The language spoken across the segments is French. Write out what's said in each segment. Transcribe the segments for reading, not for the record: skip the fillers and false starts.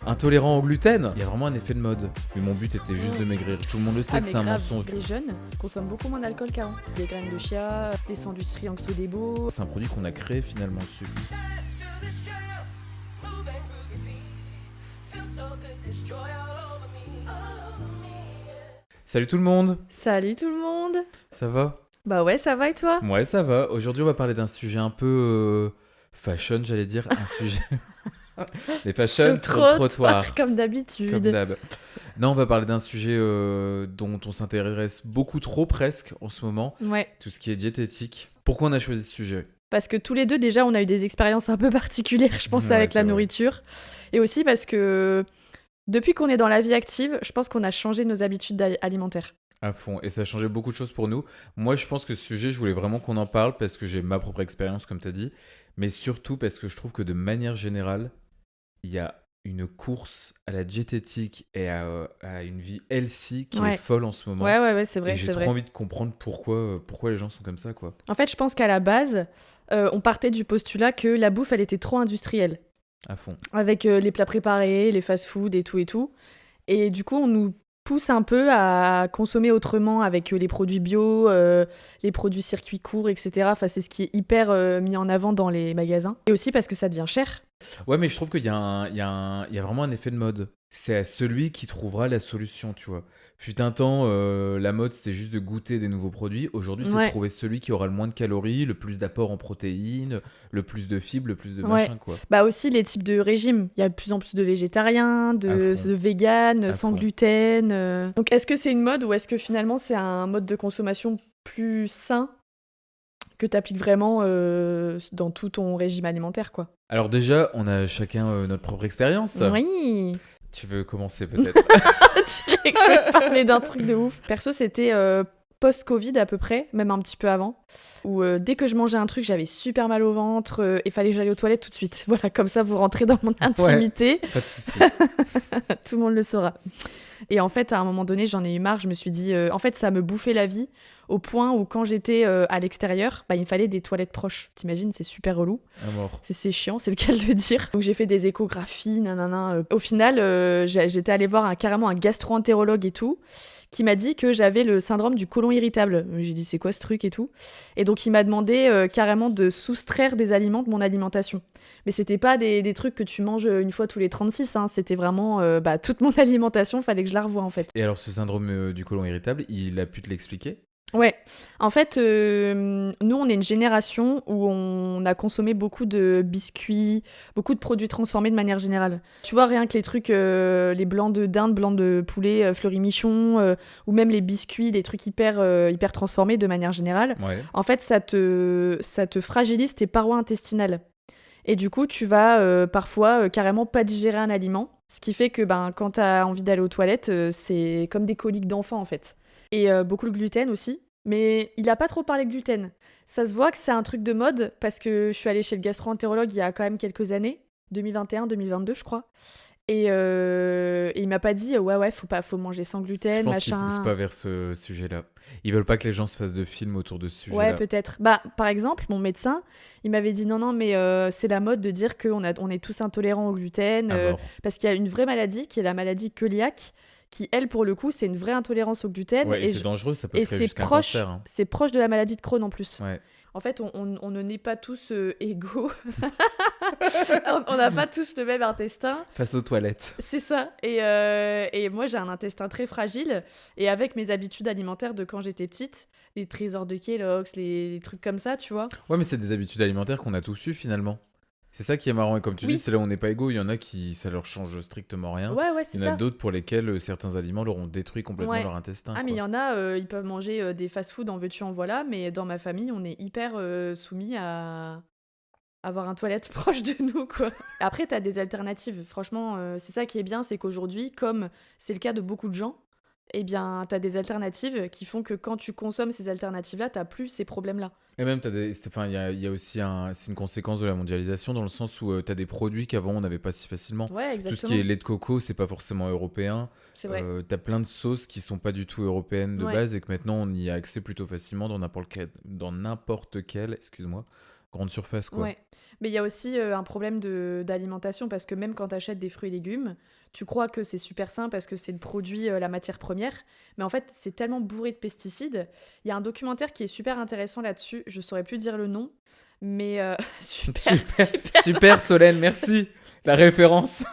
Intolérant au gluten? Il y a vraiment un effet de mode. Mais mon but était juste de maigrir. Tout le monde le sait que mais c'est un grave, mensonge. les jeunes consomment beaucoup moins d'alcool qu'avant. Des graines de chia, les sandwichs triangles Sodebo. C'est un produit qu'on a créé finalement dessus. Salut tout le monde. Salut tout le monde. Ça va? Bah ouais, ça va et toi? Ouais, ça va. Aujourd'hui, on va parler d'un sujet un peu fashion, j'allais dire. Un sujet. Les fashion sur le trottoir. Comme d'habitude. Comme d'hab. Non, on va parler d'un sujet dont on s'intéresse beaucoup trop presque en ce moment. Ouais. Tout ce qui est diététique. Pourquoi on a choisi ce sujet? Parce que tous les deux, déjà, on a eu des expériences un peu particulières, je pense, Ouais, avec c'est la vrai. nourriture. Et aussi parce que depuis qu'on est dans la vie active, je pense qu'on a changé nos habitudes alimentaires. À fond. Et ça a changé beaucoup de choses pour nous. Moi, je pense que ce sujet, je voulais vraiment qu'on en parle parce que j'ai ma propre expérience, comme tu as dit. Mais surtout parce que je trouve que de manière générale, il y a une course à la diététique et à une vie healthy qui est folle en ce moment. Ouais, c'est vrai. Et j'ai trop envie de comprendre pourquoi les gens sont comme ça, quoi. En fait, je pense qu'à la base, on partait du postulat que la bouffe, elle était trop industrielle. À fond. Avec les plats préparés, les fast-food et tout et tout. Et du coup, on nous pousse un peu à consommer autrement avec les produits bio, les produits circuits courts, etc. Enfin, c'est ce qui est hyper mis en avant dans les magasins. Et aussi parce que ça devient cher. Ouais, mais je trouve qu'il y a vraiment un effet de mode. C'est à celui qui trouvera la solution, tu vois. Fut un temps, la mode, c'était juste de goûter des nouveaux produits. Aujourd'hui, c'est de trouver celui qui aura le moins de calories, le plus d'apports en protéines, le plus de fibres, le plus de machin, quoi. Bah aussi, les types de régimes. Il y a de plus en plus de végétariens, de véganes, sans gluten. Donc, est-ce que c'est une mode ou est-ce que finalement, c'est un mode de consommation plus sain que tu appliques vraiment dans tout ton régime alimentaire, quoi? Alors déjà, on a chacun notre propre expérience. Oui. Tu veux commencer peut-être? Tu dirais que je vais parler d'un truc de ouf. Perso, c'était post-Covid à peu près, même un petit peu avant, où dès que je mangeais un truc, j'avais super mal au ventre et fallait que j'aille aux toilettes tout de suite. Voilà, comme ça, vous rentrez dans mon intimité. Ouais, pas de souci. Tout le monde le saura. Et en fait, à un moment donné, j'en ai eu marre. Je me suis dit, en fait, ça me bouffait la vie au point où quand j'étais à l'extérieur, bah, il me fallait des toilettes proches. T'imagines, c'est super relou. À mort. C'est chiant, c'est le cas de le dire. Donc j'ai fait des échographies, nanana. Au final, j'étais allée voir carrément un gastro-entérologue et tout, qui m'a dit que j'avais le syndrome du côlon irritable. J'ai dit, c'est quoi ce truc et tout? Et donc il m'a demandé carrément de soustraire des aliments de mon alimentation. Mais c'était pas des trucs que tu manges une fois tous les 36, hein. C'était vraiment toute mon alimentation, fallait que je la revoie en fait. Et alors ce syndrome du côlon irritable, il a pu te l'expliquer? Ouais, en fait, nous, on est une génération où on a consommé beaucoup de biscuits, beaucoup de produits transformés de manière générale. Tu vois, rien que les trucs, les blancs de dinde, blancs de poulet, Fleury-Michon, ou même les biscuits, les trucs hyper transformés de manière générale. Ouais. En fait, ça te fragilise tes parois intestinales. Et du coup, tu vas parfois carrément pas digérer un aliment, ce qui fait que quand t'as envie d'aller aux toilettes, c'est comme des coliques d'enfant, en fait. Et beaucoup le gluten aussi. Mais il a pas trop parlé de gluten. Ça se voit que c'est un truc de mode parce que je suis allée chez le gastro-entérologue il y a quand même quelques années, 2021-2022 je crois. Et il m'a pas dit ouais faut manger sans gluten, Je pense machin. qu'ils poussent pas vers ce sujet-là. Ils veulent pas que les gens se fassent de films autour de ce sujet-là. Ouais, peut-être. Par exemple, mon médecin, il m'avait dit non, mais c'est la mode de dire qu'on est tous intolérants au gluten parce qu'il y a une vraie maladie qui est la maladie cœliaque. Qui, elle, pour le coup, c'est une vraie intolérance au gluten. Ouais, et c'est dangereux, ça peut créer jusqu'à un cancer. Hein. C'est proche de la maladie de Crohn en plus. Ouais. En fait, on ne naît pas tous égaux. On n'a pas tous le même intestin. Face aux toilettes. C'est ça. Et moi, j'ai un intestin très fragile. Et avec mes habitudes alimentaires de quand j'étais petite, les trésors de Kellogg's, les trucs comme ça, tu vois. Ouais, mais c'est des habitudes alimentaires qu'on a tous eu finalement. C'est ça qui est marrant. Et comme tu dis, c'est là où on n'est pas égaux. Il y en a qui, ça leur change strictement rien. Ouais, c'est ça. Il y en a d'autres pour lesquels certains aliments leur ont détruit complètement leur intestin. Ah, mais il y en a, ils peuvent manger des fast-food en veux-tu, en voilà. Mais dans ma famille, on est hyper soumis à avoir un toilette proche de nous, quoi. Après, t'as des alternatives. Franchement, c'est ça qui est bien, c'est qu'aujourd'hui, comme c'est le cas de beaucoup de gens, eh bien, t'as des alternatives qui font que quand tu consommes ces alternatives-là, t'as plus ces problèmes-là. Et même, il y a aussi c'est une conséquence de la mondialisation dans le sens où tu as des produits qu'avant on n'avait pas si facilement. Ouais, exactement. Tout ce qui est lait de coco, c'est pas forcément européen. C'est vrai. Tu as plein de sauces qui sont pas du tout européennes de base et que maintenant on y a accès plutôt facilement dans n'importe quel, excuse-moi, grande surface, quoi. Ouais, mais il y a aussi un problème d'alimentation parce que même quand tu achètes des fruits et légumes, tu crois que c'est super sain parce que c'est le produit, la matière première, mais en fait, c'est tellement bourré de pesticides. Il y a un documentaire qui est super intéressant là-dessus, je saurais plus dire le nom, mais super, Super, super. super Solène, merci. La référence.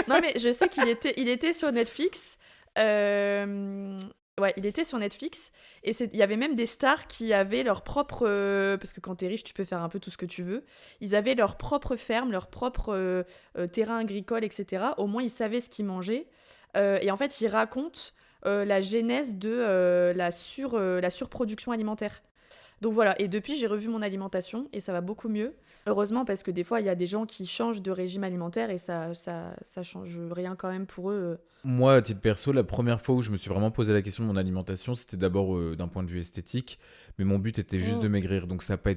Non, mais je sais qu'il était sur Netflix. Euh, Ouais, il était sur Netflix. Et il y avait même des stars qui avaient leur propre. Parce que quand t'es riche, tu peux faire un peu tout ce que tu veux. Ils avaient leur propre ferme, leur propre terrain agricole, etc. Au moins, ils savaient ce qu'ils mangeaient. Et en fait, ils racontent la genèse de la surproduction alimentaire. Donc voilà, et depuis j'ai revu mon alimentation et ça va beaucoup mieux. Heureusement parce que des fois il y a des gens qui changent de régime alimentaire et ça change rien quand même pour eux. Moi, à titre perso, la première fois où je me suis vraiment posé la question de mon alimentation, c'était d'abord d'un point de vue esthétique, mais mon but était juste de Mm. maigrir, donc ça n'a pas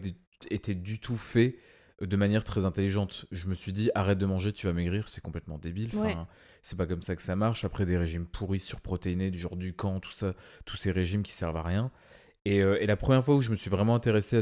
été du tout fait de manière très intelligente. Je me suis dit, arrête de manger, tu vas maigrir, c'est complètement débile. Ouais. Enfin, c'est pas comme ça que ça marche. Après, des régimes pourris, surprotéinés, du genre du camp, tout ça, tous ces régimes qui servent à rien. Et la première fois où je me suis vraiment intéressé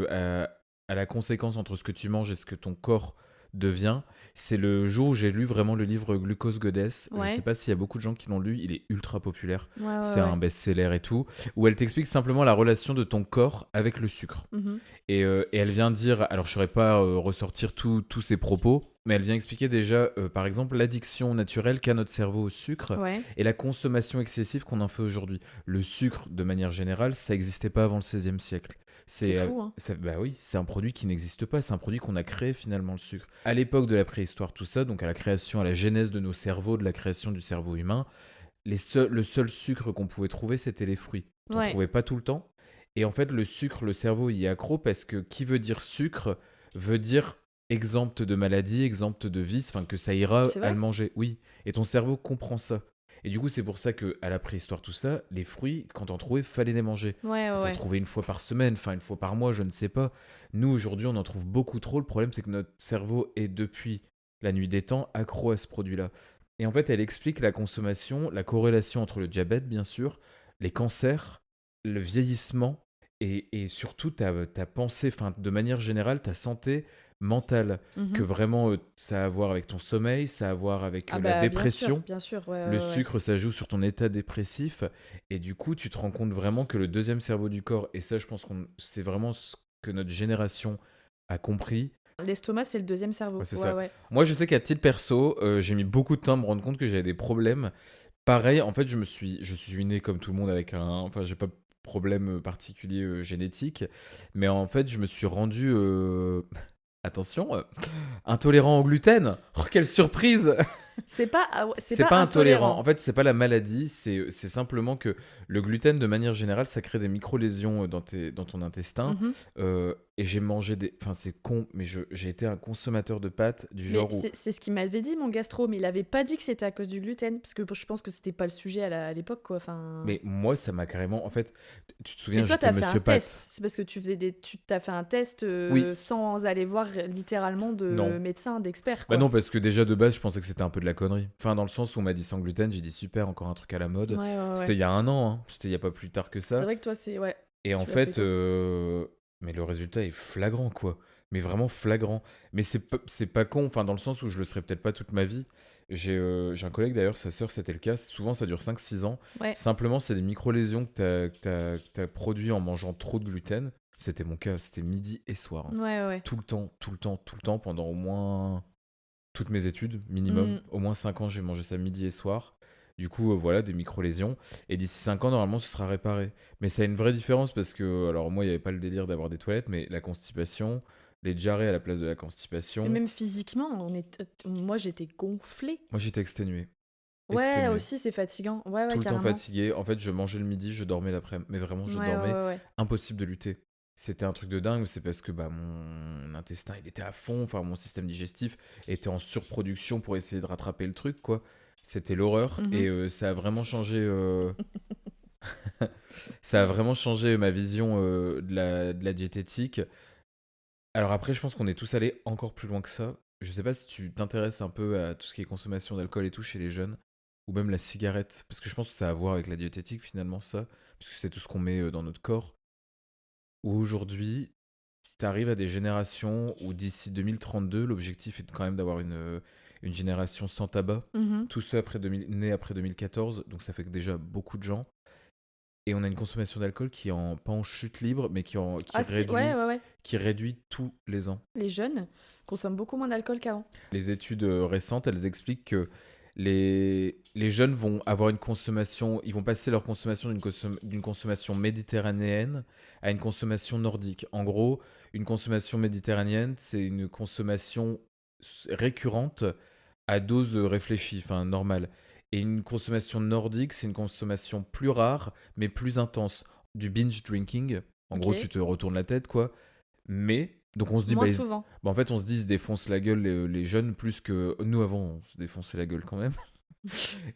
à la conséquence entre ce que tu manges et ce que ton corps devient, c'est le jour où j'ai lu vraiment le livre Glucose Goddess. Je sais Ouais. pas s'il y a beaucoup de gens qui l'ont lu, il est ultra populaire. Ouais, ouais, C'est un ouais. best-seller et tout, où elle t'explique simplement la relation de ton corps avec le sucre. Mhm. Et elle vient dire, alors je ne saurais pas ressortir tous ses propos, mais elle vient expliquer déjà, par exemple, l'addiction naturelle qu'a notre cerveau au sucre Ouais. et la consommation excessive qu'on en fait aujourd'hui. Le sucre, de manière générale, ça n'existait pas avant le XVIe siècle. C'est fou, hein. Bah oui, c'est un produit qui n'existe pas, c'est un produit qu'on a créé finalement, le sucre. À l'époque de la préhistoire, tout ça, donc à la création, à la genèse de nos cerveaux, de la création du cerveau humain, le seul sucre qu'on pouvait trouver, c'était les fruits. T'en Ouais. trouvais pas tout le temps. Et en fait, le sucre, le cerveau y est accro parce que qui veut dire sucre veut dire exempt de maladie, exempt de vice, enfin que ça ira C'est à vrai? le manger. Oui. Et ton cerveau comprend ça. Et du coup, c'est pour ça que à la préhistoire, tout ça, les fruits, quand t'en trouvais, fallait les manger. Ouais, ouais, T'en ouais. trouvais une fois par semaine, enfin une fois par mois, je ne sais pas. Nous, aujourd'hui, on en trouve beaucoup trop. Le problème, c'est que notre cerveau est depuis la nuit des temps accro à ce produit-là. Et en fait, elle explique la consommation, la corrélation entre le diabète, bien sûr, les cancers, le vieillissement et surtout ta pensée, enfin, de manière générale, ta santé mentale. Que Mhm. vraiment, ça a à voir avec ton sommeil, ça a à voir avec Ah la bah dépression. bien sûr, ouais, Le ouais, ouais. sucre, ça joue sur ton état dépressif. Et du coup, tu te rends compte vraiment que le deuxième cerveau du corps, et ça, je pense que c'est vraiment ce que notre génération a compris. L'estomac, c'est le deuxième Ouais, cerveau. c'est Ouais, ça. ouais. Moi, je sais qu'à titre perso, j'ai mis beaucoup de temps à me rendre compte que j'avais des problèmes. Pareil, en fait, je suis né comme tout le monde avec un. Enfin, j'ai pas de problème particulier génétique. Mais en fait, je me suis rendu. Attention, intolérant au gluten. Oh, quelle surprise! C'est C'est pas pas intolérant. En intolérant. fait, c'est pas la maladie. C'est simplement que le gluten, de manière générale, ça crée des micro-lésions dans ton intestin. Mhm. Et j'ai mangé des. Enfin, c'est con, mais j'ai été un consommateur de pâtes du Mais genre où. c'est ce qu'il m'avait dit, mon gastro, mais il avait pas dit que c'était à cause du gluten, parce que je pense que c'était pas le sujet à l'époque, quoi. Enfin... Mais moi, ça m'a carrément. En fait, tu te Mais souviens, toi, j'étais t'as fait un Monsieur Pâtes. test. C'est parce que tu t'as fait un test Oui, sans aller voir littéralement de non. médecin, d'expert, Bah quoi. non, parce que déjà de base, je pensais que c'était un peu de la connerie. Enfin, dans le sens où on m'a dit sans gluten, j'ai dit super, encore un truc à la mode. Ouais, ouais, C'était ouais. il y a un an, hein. C'était il y a pas plus tard que C'est ça. vrai que toi, c'est... Ouais, Et en tu l'as fait fait, tôt. mais le résultat est flagrant, quoi. Mais vraiment flagrant. Mais c'est pas con, enfin, dans le sens où je le serai peut-être pas toute ma vie. J'ai un collègue d'ailleurs, sa sœur, c'était le cas. Souvent, ça dure 5 6 ans. Ouais, Simplement, c'est des micro-lésions que t'as produit en mangeant trop de gluten. C'était mon cas, c'était midi et soir, hein. ouais, ouais, ouais. Tout le temps, tout le temps, tout le temps, pendant au moins toutes mes études, minimum. Mm. Au moins 5 ans, j'ai mangé ça midi et soir. Du coup, voilà, des micro-lésions. Et d'ici 5 ans, normalement, ce sera réparé. Mais ça a une vraie différence parce que, alors moi, il n'y avait pas le délire d'avoir des toilettes, mais la constipation, les diarrhées à la place de la Et constipation, même physiquement, moi, j'étais gonflée. moi, j'étais exténué. Ouais, Exténué. aussi, c'est fatigant. Ouais, ouais, Tout le temps carrément. fatigué. En fait, je mangeais le midi, je dormais l'après-midi. Mais vraiment, Ouais, je ouais, dormais. ouais, ouais. Impossible de lutter. C'était un truc de dingue, c'est parce que bah, mon intestin, il était à fond, enfin mon système digestif était en surproduction pour essayer de rattraper le truc, quoi. C'était l'horreur et Mhm. ça a vraiment changé, ça a vraiment changé ma vision de la diététique. Alors après, je pense qu'on est tous allés encore plus loin que ça. Je sais pas si tu t'intéresses un peu à tout ce qui est consommation d'alcool et tout chez les jeunes, ou même la cigarette, parce que je pense que ça a à voir avec la diététique finalement ça, puisque c'est tout ce qu'on met dans notre corps. Ou aujourd'hui, tu arrives à des générations où d'ici 2032, l'objectif est quand même d'avoir une génération sans tabac. Mhm. Tous ceux nés après 2014, donc ça fait que déjà beaucoup de gens. Et on a une consommation d'alcool qui est pas en chute libre, mais Ah si, ouais, ouais, ouais. qui réduit tous les ans. Les jeunes consomment beaucoup moins d'alcool qu'avant. Les études récentes, elles expliquent que les jeunes vont avoir une consommation, ils vont passer leur consommation d'une consommation méditerranéenne à une consommation nordique. En gros, une consommation méditerranéenne, c'est une consommation récurrente à dose réfléchie, enfin normale. Et une consommation nordique, c'est une consommation plus rare, mais plus intense. Du binge drinking. En Ok. gros, tu te retournes la tête, quoi. Mais, donc on se dit, Moins souvent. en fait, on se dit, ils se défoncent la gueule, les jeunes, plus que nous avant, on se défonçait la gueule quand même.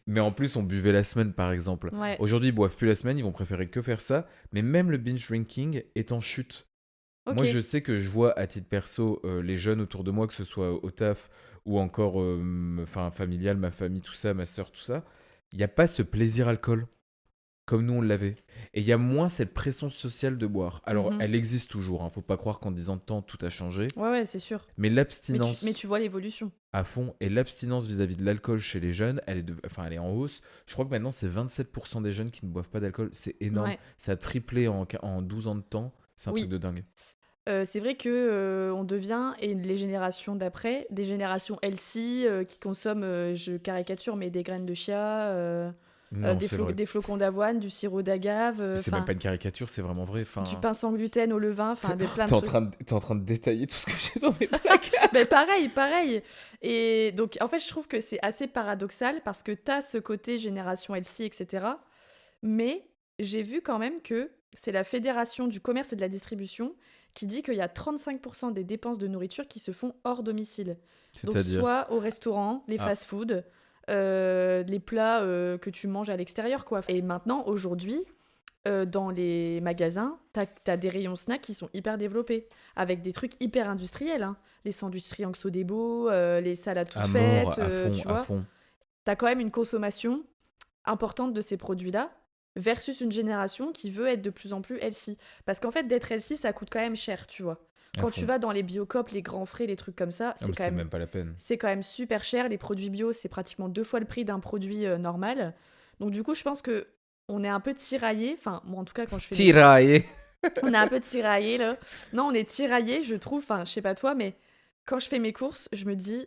Mais en plus, on buvait la semaine, par exemple. Ouais. Aujourd'hui, ils boivent plus la semaine, ils vont préférer que faire ça. Mais même le binge drinking est en chute. Ok. Moi, je sais que je vois à titre perso les jeunes autour de moi, que ce soit au taf ou encore enfin, familial, ma famille, tout ça, ma soeur, tout ça. Il n'y a pas ce plaisir alcool comme nous on l'avait. Et il y a moins cette pression sociale de boire. Alors, Mhm. elle existe toujours, hein. Faut pas croire qu'en 10 ans de temps, tout a changé. Ouais, ouais, c'est sûr. Mais l'abstinence Mais tu vois l'évolution. à fond, et l'abstinence vis-à-vis de l'alcool chez les jeunes, enfin, elle est en hausse. Je crois que maintenant, c'est 27% des jeunes qui ne boivent pas d'alcool. C'est énorme. Ouais. Ça a triplé en 12 ans de temps. C'est un Oui. truc de dingue. C'est vrai que on devient, et les générations d'après, des générations healthy qui consomment, je caricature, mais des graines de chia, Non, c'est vrai. des flocons d'avoine, du sirop d'agave, C'est même pas une caricature, c'est vraiment vrai. Enfin, du pain sans gluten au levain, enfin plein de t'es trucs. t'es en train de détailler tout ce que j'ai dans mes placards. Mais pareil, pareil. Et donc, en fait, je trouve que c'est assez paradoxal parce que tu as ce côté génération healthy, etc. Mais j'ai vu quand même que c'est la Fédération du commerce et de la distribution qui dit qu'il y a 35% des dépenses de nourriture qui se font hors domicile. Donc, C'est-à-dire. soit au restaurant, les Ah. fast-food, les plats que tu manges à l'extérieur, quoi. Et maintenant, aujourd'hui, dans les magasins, t'as des rayons snacks qui sont hyper développés, avec des trucs hyper industriels, hein. Les sandwichs triangles Sodebo, les salades toutes À mort, faites, à fond, tu à vois. fond. T'as quand même une consommation importante de ces produits-là, versus une génération qui veut être de plus en plus healthy. Parce qu'en fait, d'être healthy, ça coûte quand même cher, tu vois. À Quand fond. tu vas dans les Biocop, les grands frais, les trucs comme ça, Ah, mais c'est même pas la peine. c'est quand même super cher. Les produits bio, c'est pratiquement 2 fois le prix d'un produit normal. Donc du coup, je pense que on est un peu tiraillé. Enfin, moi en tout cas, quand je fais Tiraillé. on est un peu tiraillé là. Non, on est tiraillé, je trouve. Enfin, je sais pas toi, mais quand je fais mes courses, je me dis,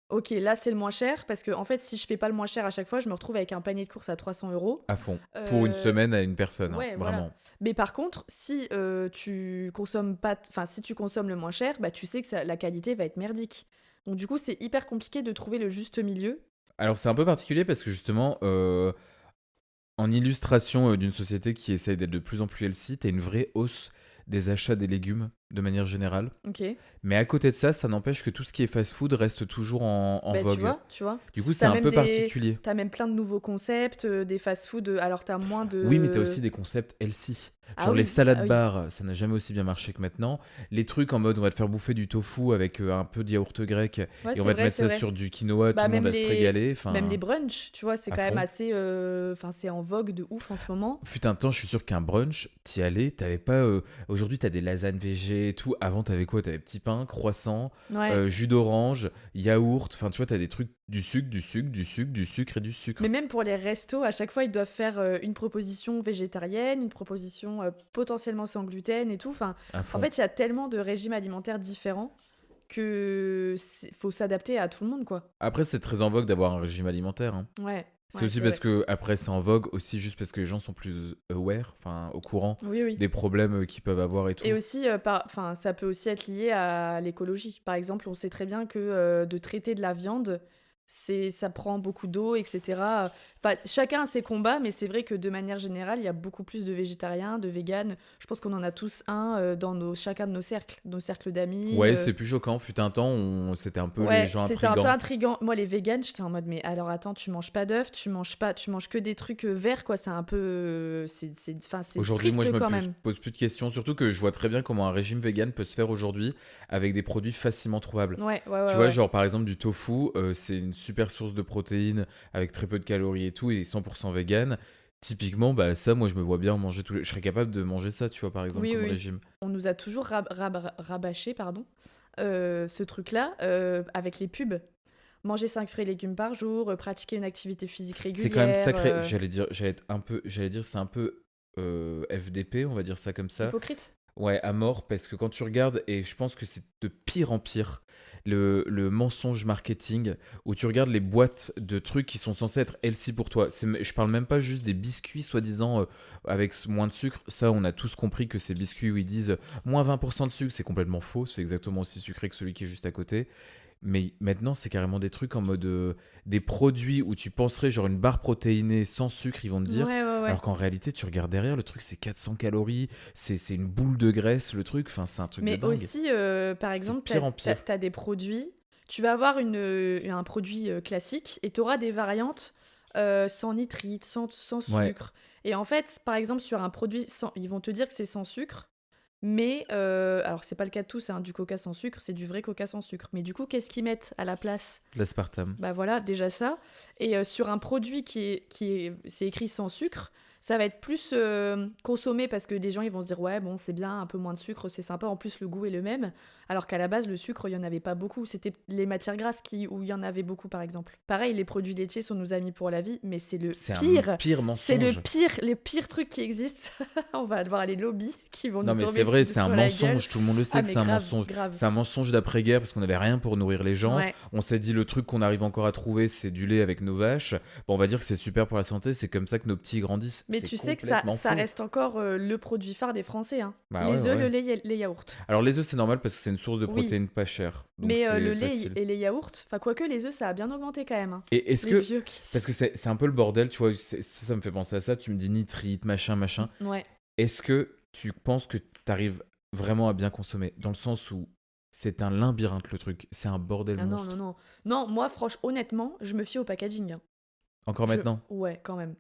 ok, là c'est le moins cher parce que en fait, si je fais pas le moins cher à chaque fois, je me retrouve avec un panier de courses à 300 €. À fond. Pour une semaine à une personne, hein, Ouais, voilà. vraiment. Mais par contre, si tu consommes pas, enfin si tu consommes le moins cher, bah tu sais que la qualité va être merdique. Donc du coup, c'est hyper compliqué de trouver le juste milieu. Alors, c'est un peu particulier parce que justement, en illustration d'une société qui essaye d'être de plus en plus healthy, t'as une vraie hausse des achats des légumes de manière générale. Ok. Mais à côté de ça, ça n'empêche que tout ce qui est fast-food reste toujours en Bah, vogue. tu vois. Du coup, c'est T'as un même peu des- particulier. T'as même plein de nouveaux concepts, des fast-food. Alors t'as moins de. Oui, mais t'as aussi des concepts healthy. Ah Genre les oui, salades ah oui. bars, ça n'a jamais aussi bien marché que maintenant. Les trucs en mode on va te faire bouffer du tofu avec un peu de yaourt grec Ouais, et on c'est va te vrai, mettre c'est ça vrai. sur du quinoa, tout Bah, le monde même va se régaler. même les Enfin, brunchs, tu vois, c'est à quand même fond. assez. Enfin, c'est en vogue de ouf en ce moment. Fut un temps, je suis sûr qu'un brunch, t'y allais, t'avais pas. Aujourd'hui, t'as des lasagnes végé et tout. Avant, t'avais quoi? T'avais petit pain, croissant, Ouais. jus d'orange, yaourt. Enfin, tu vois, t'as des trucs du sucre, du sucre, du sucre, du sucre et du sucre. Mais même pour les restos, à chaque fois, ils doivent faire une proposition végétarienne, une proposition potentiellement sans gluten et tout. Enfin, À en fond. fait, il y a tellement de régimes alimentaires différents que faut s'adapter à tout le monde, quoi. Après, c'est très en vogue d'avoir un régime alimentaire, hein. Ouais. C'est Ouais, aussi c'est parce vrai. que après c'est en vogue aussi juste parce que les gens sont plus aware, enfin au courant Oui, oui. des problèmes qu'ils peuvent avoir et Et tout. aussi, enfin, ça peut aussi être lié à l'écologie. Par exemple, on sait très bien que de traiter de la viande, ça prend beaucoup d'eau, etc. Enfin, chacun a ses combats, mais c'est vrai que de manière générale, il y a beaucoup plus de végétariens, de véganes. Je pense qu'on en a tous un dans chacun de nos cercles d'amis. Ouais, c'est plus choquant. Fut un temps, c'était un peu les Ouais, gens c'était un peu intrigants. intriguant. Moi, les véganes, j'étais en mode, mais alors attends, tu manges pas d'œufs, tu manges que des trucs verts, quoi. C'est un peu, enfin, c'est Aujourd'hui, moi, je strict me quand même. pose plus de questions, surtout que je vois très bien comment un régime vegan peut se faire aujourd'hui avec des produits facilement trouvables. Ouais, ouais, Tu ouais, vois, ouais. genre par exemple du tofu, c'est une super source de protéines avec très peu de calories et tout, et 100% vegan. Typiquement, bah, ça, moi, je me vois bien manger tous les... Je serais capable de manger ça, tu vois, par exemple, Oui, comme oui. régime. On nous a toujours rabâché, pardon, ce truc-là avec les pubs. Manger 5 fruits et légumes par jour, pratiquer une activité physique C'est quand même régulière. sacré. J'allais dire, c'est un peu FDP, on va dire ça comme ça. Hypocrite. Ouais, à mort, parce que quand tu regardes, et je pense que c'est de pire en pire, le mensonge marketing, où tu regardes les boîtes de trucs qui sont censés être healthy pour toi. Je parle même pas juste des biscuits, soi-disant, avec moins de sucre. Ça, on a tous compris que ces biscuits où ils disent moins 20% de sucre, c'est complètement faux. C'est exactement aussi sucré que celui qui est juste à côté. Mais maintenant, c'est carrément des trucs en mode des produits où tu penserais genre une barre protéinée sans sucre, ils vont te dire. Ouais, ouais, ouais. Alors qu'en réalité, tu regardes derrière, le truc c'est 400 calories, c'est une boule de graisse, le truc. Enfin, c'est un truc de Mais dingue. aussi, par C'est de exemple, pire en pire. t'as des produits. Tu vas avoir un produit classique et tu auras des variantes sans nitrite, sans Ouais, sucre. Et en fait, par exemple, sur un produit, ils vont te dire que c'est sans sucre. Mais, alors c'est pas le cas de tous, hein, du coca sans sucre, c'est du vrai coca sans sucre. Mais du coup, qu'est-ce qu'ils mettent à la place? l'aspartame. Bah voilà, déjà ça. Et sur un produit c'est écrit sans sucre, ça va être plus consommé parce que des gens ils vont se dire ouais bon c'est bien, un peu moins de sucre, c'est sympa, en plus le goût est le même. Alors qu'à la base le sucre il y en avait pas beaucoup, c'était les matières grasses où il y en avait beaucoup par exemple. Pareil, les produits laitiers sont nos amis pour la vie, mais c'est le C'est un pire. pire C'est le mensonge. pire, les pires trucs qui existent. On va devoir les lobbies qui vont Non nous mais c'est tomber vrai, c'est un sur la gueule. mensonge, tout le monde le sait Ah que mais c'est un grave, mensonge. grave. C'est un mensonge d'après-guerre parce qu'on n'avait rien pour nourrir les gens. Ouais. On s'est dit le truc qu'on arrive encore à trouver c'est du lait avec nos vaches. Bon, on va dire que c'est super pour la santé, c'est comme ça que nos petits grandissent. Mais C'est tu sais que ça, complètement ça faux. reste encore le produit phare des Français, hein. Bah ouais, Les ouais, œufs, le ouais. lait, les yaourts. Alors les œufs c'est normal parce que c'est une source de Oui, protéines pas chère. Donc mais c'est le lait facile. et les yaourts, enfin quoique les œufs, ça a bien augmenté quand même, hein. Et est-ce Les que... vieux qui... Parce que c'est un peu le bordel, tu vois, ça me fait penser à ça, tu me dis nitrite, machin, machin. Ouais. Est-ce que tu penses que tu arrives vraiment à bien consommer? Dans le sens où c'est un labyrinthe le truc, c'est un bordel Ah non, non, monstre. non. Non, moi, franchement, honnêtement, je me fie au packaging, hein. Encore maintenant? Ouais, quand même.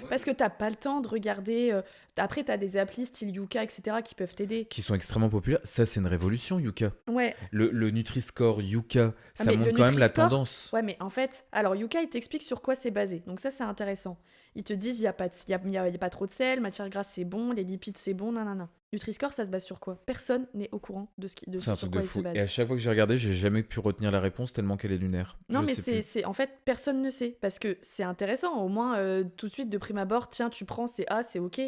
Parce que t'as pas le temps de regarder... Après, t'as des applis style Yuka, etc. qui peuvent t'aider. Qui sont extrêmement populaires. Ça, c'est une révolution, Yuka. Ouais. Le Nutri-Score Yuka, Ah, ça mais le montre quand même la Nutri-Score, tendance. ouais, mais en fait, alors Yuka, il t'explique sur quoi c'est basé. Donc ça, c'est intéressant. Ils te disent, il n'y a, pas y a pas trop de sel, matière grasse, c'est bon, les lipides, c'est bon, nanana. Nutri-Score, ça se base sur quoi? Personne n'est au courant de C'est un sur truc quoi de il se fou. base. Et à chaque fois que j'ai regardé, j'ai jamais pu retenir la réponse tellement qu'elle est lunaire. Non, Je mais sais plus. en fait, personne ne sait. Parce que c'est intéressant. Au moins, tout de suite, de prime abord, tiens, tu prends, c'est A, c'est OK.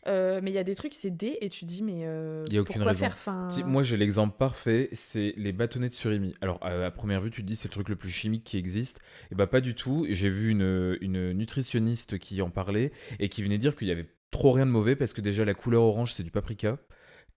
Mais il y a des trucs, c'est D, et tu dis, mais Il y a aucune pourquoi raison. faire enfin... Moi, j'ai l'exemple parfait, c'est les bâtonnets de surimi. Alors, à première vue, tu te dis c'est le truc le plus chimique qui existe. Et bah, pas du tout. J'ai vu une nutritionniste qui en parlait et qui venait dire qu'il y avait trop rien de mauvais parce que déjà la couleur orange c'est du paprika,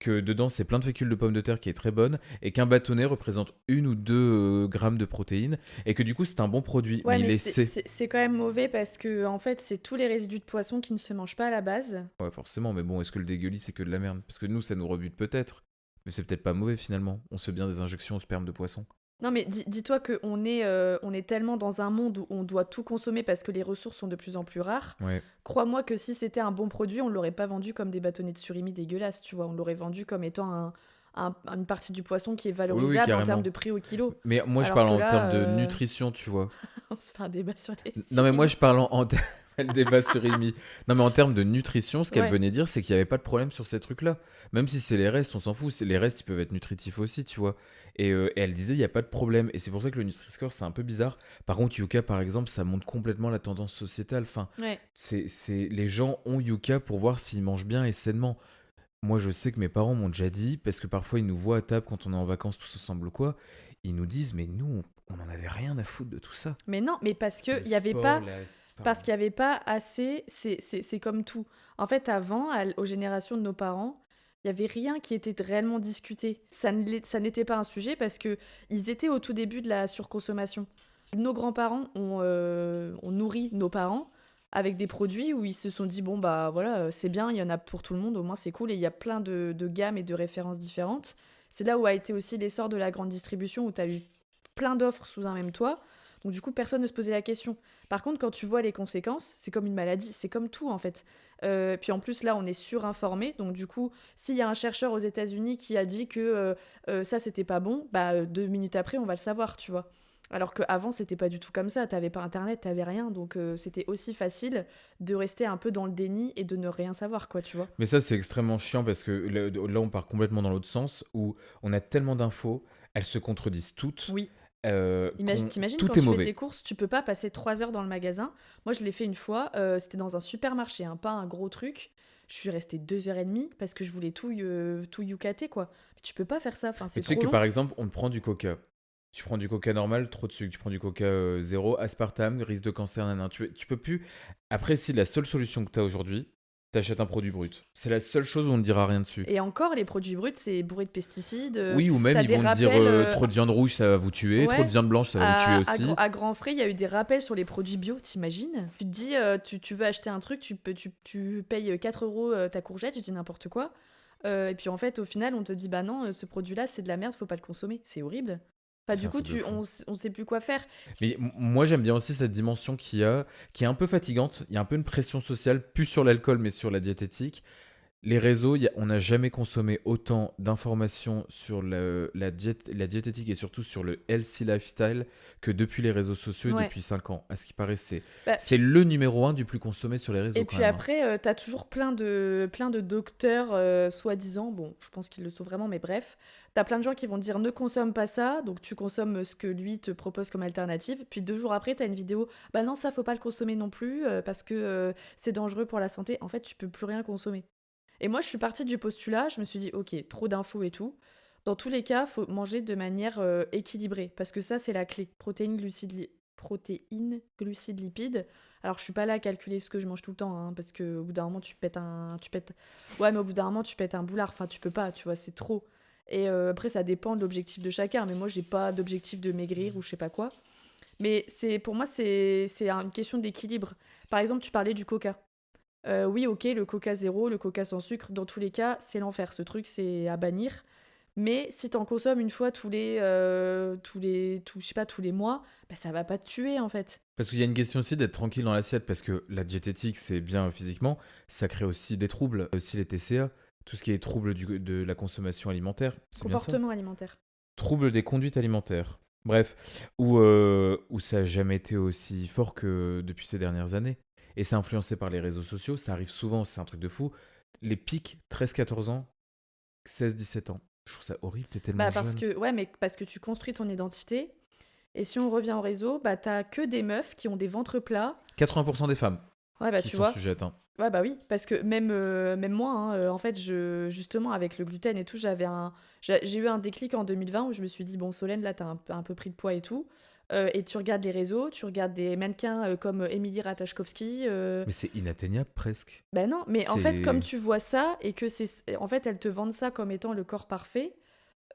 que dedans c'est plein de fécule de pommes de terre qui est très bonne et qu'un bâtonnet représente 1 ou 2 grammes de protéines et que du coup c'est un bon produit, Ouais, mais mais il est C. c'est quand même mauvais parce que, en fait, c'est tous les résidus de poisson qui ne se mangent pas à la base. Ouais, forcément, mais bon, est-ce que le dégueulis c'est que de la merde? Parce que nous ça nous rebute peut-être, mais c'est peut-être pas mauvais finalement. On se fait bien des injections au sperme de poisson. Non, mais dis-toi on est tellement dans un monde où on doit tout consommer parce que les ressources sont de plus en plus rares. Ouais. Crois-moi que si c'était un bon produit, on l'aurait pas vendu comme des bâtonnets de surimi dégueulasses, tu vois. On l'aurait vendu comme étant une partie du poisson qui est Oui, oui, valorisable en termes carrément. de prix au kilo. Mais moi je Alors parle que en termes là, de nutrition, tu vois. on se fait un débat sur les Non, mais moi, surimi. je parle en termes. Le débat sur Rémi. Non, mais en termes de nutrition, ce qu'elle Ouais. venait dire, c'est qu'il n'y avait pas de problème sur ces trucs-là. Même si c'est les restes, on s'en fout. Les restes, ils peuvent être nutritifs aussi, tu vois. Et elle disait, il n'y a pas de problème. Et c'est pour ça que le Nutri-Score, c'est un peu bizarre. Par contre, Yuka, par exemple, ça montre complètement la tendance sociétale. Enfin, Ouais. les gens ont Yuka pour voir s'ils mangent bien et sainement. Moi, je sais que mes parents m'ont déjà dit, parce que parfois, ils nous voient à table quand on est en vacances tous ensemble ou quoi. Ils nous disent, mais nous, on n'en avait rien à foutre de tout ça. Mais non, mais parce que Le il y avait sport, pas enfin, parce qu'il y avait pas assez, c'est comme tout. En fait, avant, aux générations de nos parents, il y avait rien qui était réellement discuté. Ça n'était pas un sujet parce que ils étaient au tout début de la surconsommation. Nos grands-parents ont nourri nos parents avec des produits où ils se sont dit bon bah voilà, c'est bien, il y en a pour tout le monde, au moins c'est cool et il y a plein de gammes et de références différentes. C'est là où a été aussi l'essor de la grande distribution où tu as eu plein d'offres sous un même toit. Donc du coup, personne ne se posait la question. Par contre, quand tu vois les conséquences, c'est comme une maladie, c'est comme tout en fait. Puis en plus, là, on est surinformé. Donc du coup, s'il y a un chercheur aux États-Unis qui a dit que ça, c'était pas bon, bah 2 minutes après, on va le savoir, tu vois. Alors qu'avant, c'était pas du tout comme ça. T'avais pas internet, t'avais rien. Donc c'était aussi facile de rester un peu dans le déni et de ne rien savoir, quoi, tu vois. Mais ça, c'est extrêmement chiant parce que là, on part complètement dans l'autre sens où on a tellement d'infos, elles se contredisent toutes, Oui. T'imagines quand tout est tu fais tes mauvais. courses, tu peux pas passer 3 heures dans le magasin. Moi, je l'ai fait une fois, c'était dans un supermarché, hein, pas un gros truc. Je suis restée 2h30 parce que je voulais tout youcater, quoi. Mais tu peux pas faire ça, enfin, Mais c'est tu sais trop que long. par exemple, on prend du coca. Tu prends du coca normal, trop de sucre. Tu prends du coca zéro, aspartame, risque de cancer, nanan. Tu peux plus. Après, si la seule solution que tu as aujourd'hui, t'achètes un produit brut. C'est la seule chose où on ne dira rien dessus. Et encore, les produits bruts, c'est bourré de pesticides. Oui, ou même T'as ils des vont te dire rappels. trop de viande rouge, ça va vous tuer. Trop de Ouais. viande blanche, ça va vous tuer aussi. À grands frais, il y a eu des rappels sur les produits bio, t'imagines? Tu te dis, tu veux acheter un truc, tu payes 4 euros ta courgette, je dis n'importe quoi. Et puis en fait, au final, on te dit, bah non, ce produit-là, c'est de la merde, faut pas le consommer. C'est horrible. Enfin, C'est du un coup, truc de fou. on sait plus quoi faire. Mais moi, j'aime bien aussi cette dimension qui est un peu fatigante. Il y a un peu une pression sociale, plus sur l'alcool, mais sur la diététique. Les réseaux, on n'a jamais consommé autant d'informations sur la diététique et surtout sur le healthy lifestyle que depuis les réseaux sociaux et Ouais. depuis 5 ans. À ce qui paraît, Bah, c'est le numéro un du plus consommé sur les et réseaux quand puis même, hein. après, t'as toujours plein de docteurs, soi-disant, bon, je pense qu'ils le sont vraiment, mais bref, t'as plein de gens qui vont te dire ne consomme pas ça, donc tu consommes ce que lui te propose comme alternative, puis 2 jours après, t'as une vidéo, bah non, ça faut pas le consommer non plus, parce que c'est dangereux pour la santé. En fait, tu peux plus rien consommer. Et moi, je suis partie du postulat, je me suis dit, ok, trop d'infos et tout. Dans tous les cas, faut manger de manière équilibrée, parce que ça, c'est la clé. Protéines, glucides, lipides. Alors, je suis pas là à calculer ce que je mange tout le temps, hein, parce que au bout d'un moment, Ouais, mais au bout d'un moment, tu pètes un boulard. Enfin, tu peux pas, tu vois, c'est trop. Et après, ça dépend de l'objectif de chacun. Mais moi, j'ai pas d'objectif de maigrir ou je sais pas quoi. Mais pour moi, c'est une question d'équilibre. Par exemple, tu parlais du coca. Oui, ok, le coca zéro, le coca sans sucre, dans tous les cas, c'est l'enfer. Ce truc, c'est à bannir. Mais si t'en consommes une fois je sais pas, tous les mois, bah, ça va pas te tuer en fait. Parce qu'il y a une question aussi d'être tranquille dans l'assiette, parce que la diététique, c'est bien physiquement, ça crée aussi des troubles, aussi les TCA, tout ce qui est troubles de la consommation alimentaire, c'est bien ça? Comportement alimentaire. Troubles des conduites alimentaires. Bref, où ça n'a jamais été aussi fort que depuis ces dernières années. Et c'est influencé par les réseaux sociaux, ça arrive souvent, c'est un truc de fou. Les pics 13-14 ans, 16-17 ans. Je trouve ça horrible, t'es tellement Bah parce jeune. que ouais, mais parce que tu construis ton identité. Et si on revient au réseau, bah t'as que des meufs qui ont des ventres plats. 80% des femmes Ouais, bah qui tu sont vois. sujettes, hein. Ouais, bah oui, parce que même moi, hein, en fait, justement, avec le gluten et tout, j'ai eu un déclic en 2020 où je me suis dit, bon, Solène, là, t'as un peu pris de poids et tout. Et tu regardes les réseaux, tu regardes des mannequins comme Émilie Ratajkowski. Mais c'est inatteignable presque. Ben non, mais en fait, comme C'est... tu vois ça et que en fait, elles te vendent ça comme étant le corps parfait,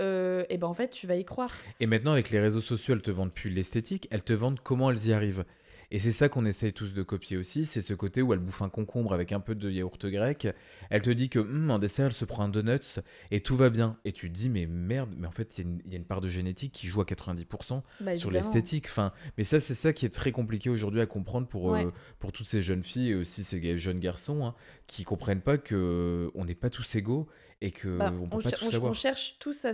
et ben en fait, tu vas y croire. Et maintenant, avec les réseaux sociaux, elles te vendent plus l'esthétique, elles te vendent comment elles y arrivent. Et c'est ça qu'on essaye tous de copier aussi, c'est ce côté où elle bouffe un concombre avec un peu de yaourt grec, elle te dit que en dessert, elle se prend un donut et tout va bien. Et tu te dis, mais merde, mais en fait, il y a une part de génétique qui joue à 90% Bah sur évidemment. l'esthétique. Enfin, mais ça, c'est ça qui est très compliqué aujourd'hui à comprendre Ouais. pour toutes ces jeunes filles et aussi ces jeunes garçons, hein, qui comprennent pas que on n'est pas tous égaux et Bah, qu'on peut pas tout on savoir. cherche tous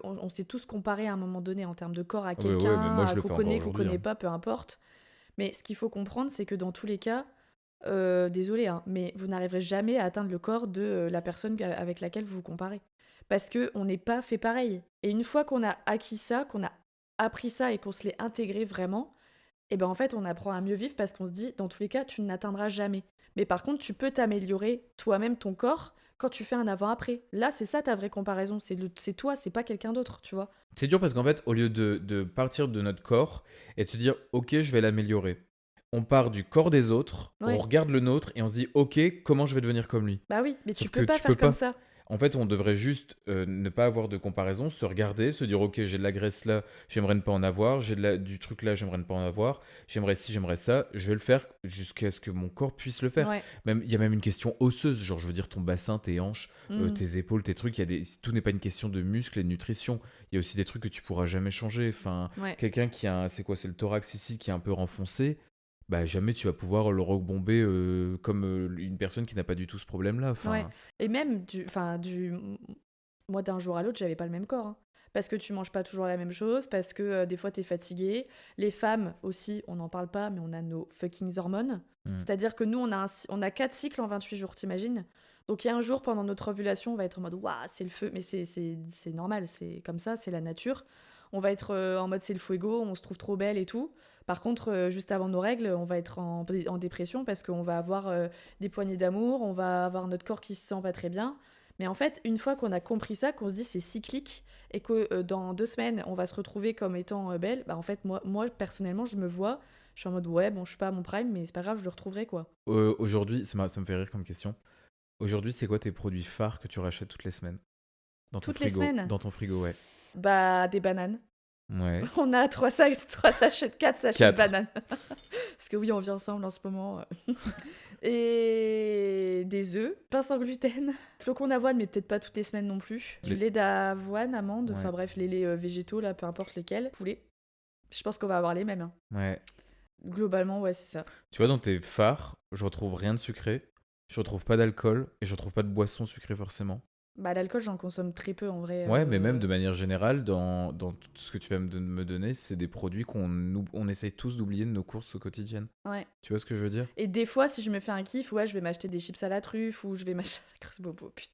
on s'est tous comparés à un moment donné en termes de corps à Ouais, mais moi, quelqu'un, je le fais encore qu'on aujourd'hui, connaît hein. pas, peu importe. Mais ce qu'il faut comprendre, c'est que dans tous les cas, désolé, hein, mais vous n'arriverez jamais à atteindre le corps de la personne avec laquelle vous vous comparez. Parce que on n'est pas fait pareil. Et une fois qu'on a acquis ça, qu'on a appris ça et qu'on se l'est intégré vraiment, et ben en fait, on apprend à mieux vivre parce qu'on se dit, dans tous les cas, tu n'atteindras jamais. Mais par contre, tu peux t'améliorer toi-même ton corps quand tu fais un avant-après. Là, c'est ça ta vraie comparaison. C'est toi, c'est pas quelqu'un d'autre, tu vois. C'est dur parce qu'en fait, au lieu de partir de notre corps et de se dire, ok, je vais l'améliorer, on part du corps des autres, on Ouais. regarde le nôtre et on se dit, ok, comment je vais devenir comme lui? Bah oui, mais tu Sauf peux que pas tu peux faire comme pas. ça. En fait, on devrait juste ne pas avoir de comparaison, se regarder, se dire, ok, j'ai de la graisse là, j'aimerais ne pas en avoir, du truc là, j'aimerais ne pas en avoir, j'aimerais ci, j'aimerais ça, je vais le faire jusqu'à ce que mon corps puisse le faire. Ouais. Même, il y a même une question osseuse, genre je veux dire ton bassin, tes hanches, Mhm. tes épaules, tes trucs, tout n'est pas une question de muscles et de nutrition, il y a aussi des trucs que tu pourras jamais changer. Enfin, Ouais. quelqu'un qui a, c'est quoi, c'est le thorax ici qui est un peu renfoncé, bah jamais tu vas pouvoir le rebomber comme une personne qui n'a pas du tout ce problème-là. Ouais. Enfin, Et même, moi, d'un jour à l'autre, j'avais pas le même corps, hein. parce que tu manges pas toujours la même chose, parce que des fois t'es fatigué. Les femmes aussi, on n'en parle pas, mais on a nos fucking hormones. C'est-à-dire que nous, on a 4 cycles en 28 jours, t'imagines? Donc il y a un jour pendant notre ovulation, on va être en mode waouh, c'est le feu, mais c'est normal, c'est comme ça, c'est la nature. On va être en mode c'est le fuego, on se trouve trop belle et tout. Par contre, juste avant nos règles, on va être en dépression parce qu'on va avoir des poignées d'amour, on va avoir notre corps qui se sent pas très bien. Mais en fait, une fois qu'on a compris ça, qu'on se dit c'est cyclique et que dans 2 semaines, on va se retrouver comme étant belle, bah en fait, moi personnellement, je me vois, je suis en mode ouais, bon, je suis pas à mon prime, mais c'est pas grave, je le retrouverai quoi. Aujourd'hui, ça me fait rire comme question. Aujourd'hui, c'est quoi tes produits phares que tu rachètes toutes les semaines? Dans ton Toutes les frigo? semaines, Dans ton frigo, ouais. bah des bananes. Ouais. On a 4 sachets de 4. bananes. Parce que oui, on vit ensemble en ce moment. Et des œufs, pain sans gluten, flocons d'avoine, mais peut-être pas toutes les semaines non plus. Du lait d'avoine, amande, enfin Ouais. bref, les laits végétaux, là, peu importe lesquels. Poulet. Je pense qu'on va avoir les mêmes. Hein. Ouais. Globalement, ouais, c'est ça. Tu vois, dans tes phares, je retrouve rien de sucré, je retrouve pas d'alcool et je retrouve pas de boisson sucrée forcément. Bah, l'alcool, j'en consomme très peu en vrai. Ouais, mais même de manière générale, dans tout ce que tu vas me donner, c'est des produits on essaye tous d'oublier de nos courses quotidiennes. Ouais. Tu vois ce que je veux dire? Et des fois, si je me fais un kiff, ouais, je vais m'acheter des chips à la truffe ou je vais m'acheter la grosse bobo. Putain.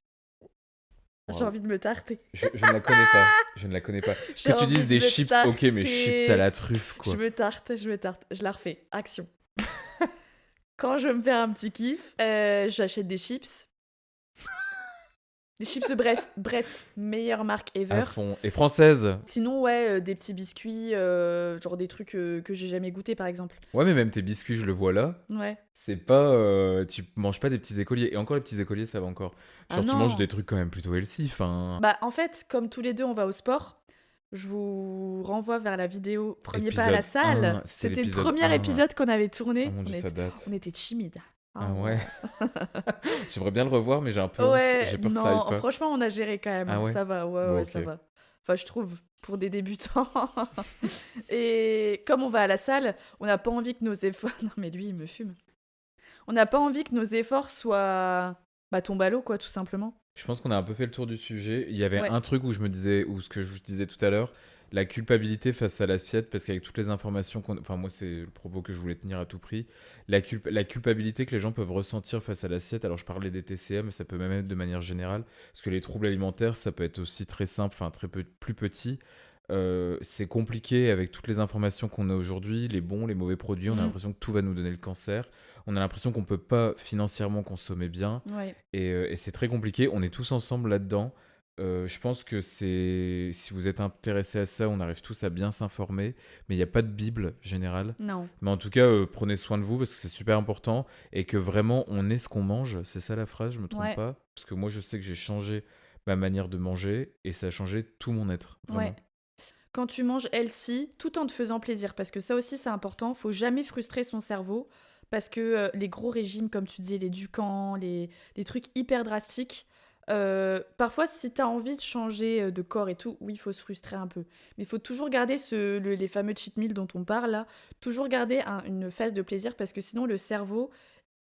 J'ai Wow. envie de me tarter. Je ne la connais pas. Je ne la connais pas. J'ai Que tu envie dises de des me chips, ok, mais tarter. chips à la truffe, quoi. Je me tarte. Je la refais. Action. Quand je veux me faire un petit kiff, j'achète des chips. Des chips Bretz, meilleure marque À ever. fond. Et française. Sinon, ouais, des petits biscuits, genre des trucs que j'ai jamais goûté par exemple. Ouais, mais même tes biscuits, je le vois là. Ouais. C'est pas. Tu manges pas des petits écoliers. Et encore, les petits écoliers, ça va encore. Genre, Ah tu manges non. des trucs quand même plutôt healthy. Enfin. Bah, en fait, comme tous les deux, on va au sport. Je vous renvoie vers la vidéo Premier pas à la Épisode salle. 1, C'était le l'épisode premier 1. épisode qu'on avait tourné. Oh mon dieu, ça date. On était timides. Ah ouais. J'aimerais bien le revoir, mais j'ai un peu Ouais, honte. J'ai peur que ça aille non, pas. franchement, on a géré quand même. Ah ouais. Ça va, ouais, Bon, ouais, ok. ça va. Enfin, je trouve, pour des débutants. Et comme on va à la salle, on n'a pas envie que nos efforts... Non, mais lui, il me fume. On n'a pas envie que nos efforts soient... Bah, tombent à l'eau, quoi, tout simplement. Je pense qu'on a un peu fait le tour du sujet. Il y avait Ouais. un truc où je me disais, ou ce que je disais tout à l'heure, la culpabilité face à l'assiette, parce qu'avec toutes les informations qu'on... Enfin, moi, c'est le propos que je voulais tenir à tout prix. La culpabilité que les gens peuvent ressentir face à l'assiette, alors je parlais des TCA, mais ça peut même être de manière générale, parce que les troubles alimentaires, ça peut être aussi très simple, enfin plus petit. C'est compliqué avec toutes les informations qu'on a aujourd'hui, les bons, les mauvais produits. On a l'impression que tout va nous donner le cancer. On a l'impression qu'on peut pas financièrement consommer bien. Ouais. Et c'est très compliqué. On est tous ensemble là-dedans. Je pense que si vous êtes intéressé à ça, on arrive tous à bien s'informer. Mais il n'y a pas de Bible générale. Non. Mais en tout cas, prenez soin de vous parce que c'est super important. Et que vraiment, on est ce qu'on mange. C'est ça la phrase, je me trompe Ouais. pas. Parce que moi, je sais que j'ai changé ma manière de manger. Et ça a changé tout mon être. Vraiment. Ouais. Quand tu manges healthy, tout en te faisant plaisir, parce que ça aussi c'est important, faut jamais frustrer son cerveau, parce que les gros régimes, comme tu disais, les Dukan, les trucs hyper drastiques, parfois si t'as envie de changer de corps et tout, oui, il faut se frustrer un peu. Mais il faut toujours garder les fameux cheat meals dont on parle là, toujours garder une phase de plaisir, parce que sinon le cerveau,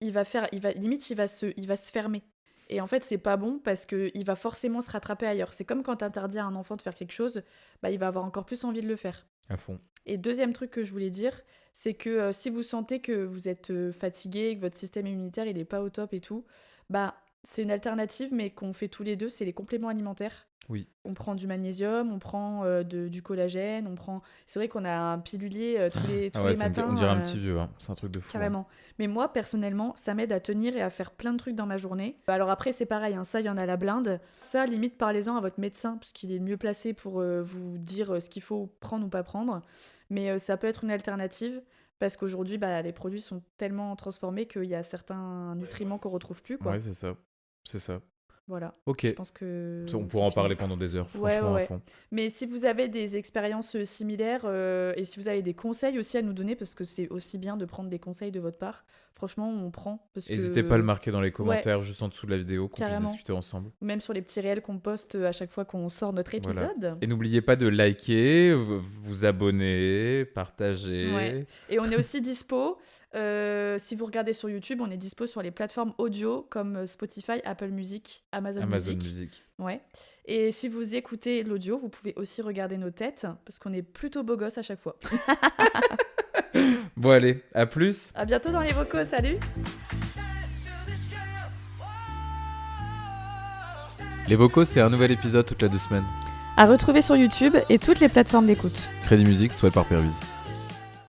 il va se fermer. Et en fait, c'est pas bon parce qu'il va forcément se rattraper ailleurs. C'est comme quand t'interdis à un enfant de faire quelque chose, bah, il va avoir encore plus envie de le faire. À fond. Et deuxième truc que je voulais dire, c'est que si vous sentez que vous êtes fatigué, que votre système immunitaire il est pas au top et tout, bah c'est une alternative, mais qu'on fait tous les deux, c'est les compléments alimentaires. Oui. On prend du magnésium, on prend du collagène, on prend... C'est vrai qu'on a un pilulier tous les matins. On dirait un petit vieux, hein. C'est un truc de fou. Carrément. Hein. Mais moi, personnellement, ça m'aide à tenir et à faire plein de trucs dans ma journée. Alors après, c'est pareil, hein, ça, il y en a la blinde. Ça, limite, parlez-en à votre médecin, parce qu'il est mieux placé pour vous dire ce qu'il faut prendre ou pas prendre. Mais ça peut être une alternative, parce qu'aujourd'hui, les produits sont tellement transformés qu'il y a certains nutriments qu'on retrouve plus, quoi. Ouais, c'est ça. C'est ça. Voilà. Ok. Je pense que On pourra en parler pendant des heures, franchement, à fond. Mais si vous avez des expériences similaires et si vous avez des conseils aussi à nous donner, parce que c'est aussi bien de prendre des conseils de votre part, franchement, on prend. N'hésitez pas à le marquer dans les commentaires, juste en dessous de la vidéo, qu'on puisse discuter ensemble. Même sur les petits réels qu'on poste à chaque fois qu'on sort notre épisode. Voilà. Et n'oubliez pas de liker, vous abonner, partager. Ouais. Et on est aussi dispo. Si vous regardez sur YouTube, on est dispo sur les plateformes audio comme Spotify, Apple Music, Amazon Music. Music. Ouais. Et si vous écoutez l'audio, vous pouvez aussi regarder nos têtes, parce qu'on est plutôt beaux gosses à chaque fois. Bon allez, à plus. À bientôt dans les vocaux, salut. Les vocaux, c'est un nouvel épisode toutes les 2 semaines. À retrouver sur YouTube et toutes les plateformes d'écoute. Crédit Musique, soit par Pervise.